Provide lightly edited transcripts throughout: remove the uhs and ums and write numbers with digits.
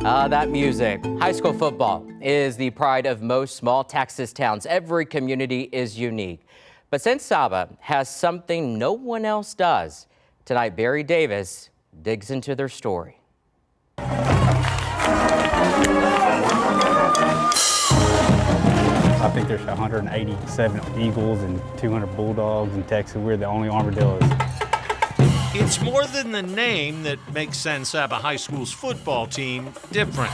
That music. High school football is the pride of most small Texas towns. Every community is unique. But since Saba has something no one else does, tonight Barry Davis digs into their story. I think there's 187 Eagles and 200 Bulldogs in Texas. We're the only armadillos. It's more than the name that makes San Saba High School's football team different.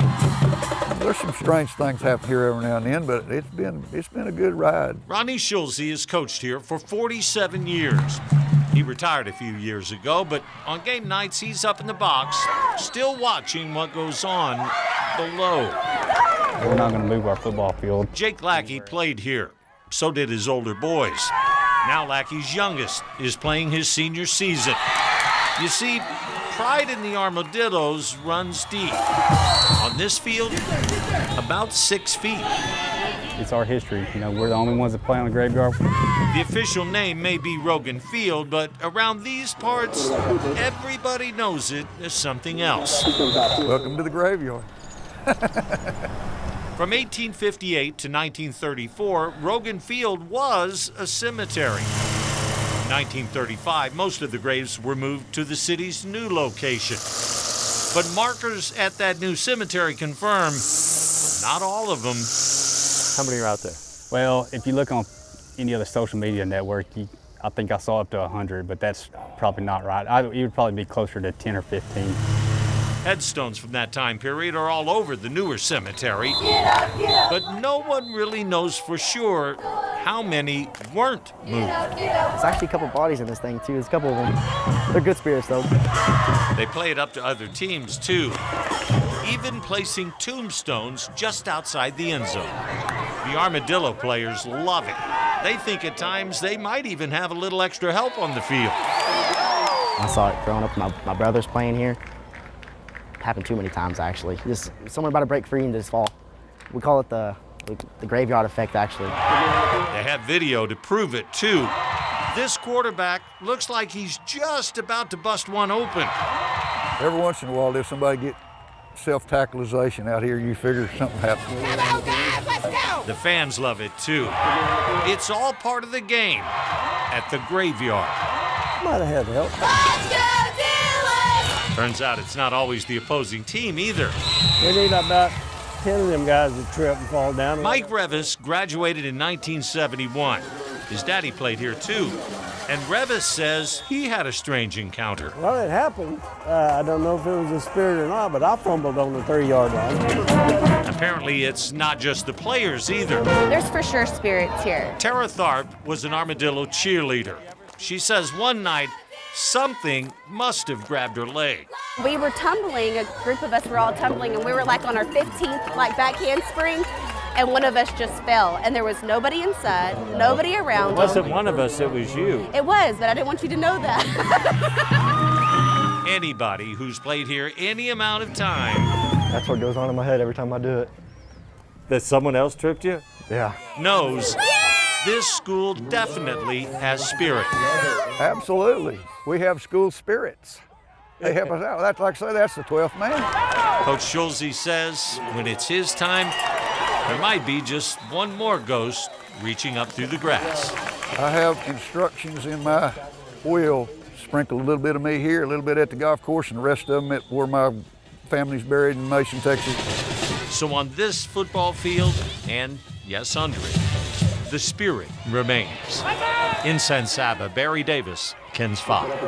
There's some strange things happen here every now and then, but it's been a good ride. Ronnie Schulze has coached here for 47 years. He retired a few years ago, but on game nights he's up in the box, still watching what goes on below. We're not going to move our football field. Jake Lackey played here. So did his older boys. Now Lackey's youngest is playing his senior season. You see, pride in the Armadillos runs deep. On this field, about 6 feet. It's our history. You know, we're the only ones that play on the graveyard. The official name may be Rogan Field, but around these parts, everybody knows it as something else. Welcome to the graveyard. From 1858 to 1934, Rogan Field was a cemetery. In 1935, most of the graves were moved to the city's new location. But markers at that new cemetery confirm not all of them. How many are out there? Well, if you look on any other social media network, I think I saw up to 100, but that's probably not right. It would probably be closer to 10 or 15. Headstones from that time period are all over the newer cemetery, but no one really knows for sure how many weren't moved. There's actually a couple bodies in this thing, too. There's a couple of them. They're good spirits, though. They play it up to other teams, too, even placing tombstones just outside the end zone. The Armadillo players love it. They think at times they might even have a little extra help on the field. I saw it growing up. My brother's playing here. Happened too many times, actually. Just someone about to break free and just fall. We call it the graveyard effect, actually. They have video to prove it, too. This quarterback looks like he's just about to bust one open. Every once in a while, if somebody get self-tackleization out here, you figure something happened. The fans love it, too. It's all part of the game at the graveyard. Might have had help. Turns out it's not always the opposing team either. We need about 10 of them guys to trip and fall down. Mike Revis graduated in 1971. His daddy played here too. And Revis says he had a strange encounter. Well, it happened. I don't know if it was a spirit or not, but I fumbled on the 3-yard line. Apparently it's not just the players either. There's for sure spirits here. Tara Tharp was an Armadillo cheerleader. She says one night, something must have grabbed her leg. We were tumbling, a group of us were all tumbling, and we were like on our 15th back handspring, and one of us just fell, and there was nobody inside, nobody around. It wasn't one of us, it was you. It was, but I didn't want you to know that. Anybody who's played here any amount of time. That's what goes on in my head every time I do it. That someone else tripped you? Yeah. Knows this school definitely has spirit. Absolutely. We have school spirits. They help us out. That's like I say, that's the 12th man. Coach Schulze says when it's his time, there might be just one more ghost reaching up through the grass. I have instructions in my will. Sprinkle a little bit of me here, a little bit at the golf course, and the rest of them at where my family's buried in Mason, Texas. So on this football field, and yes, under it, the spirit remains. In San Saba, Barry Davis, KENS 5.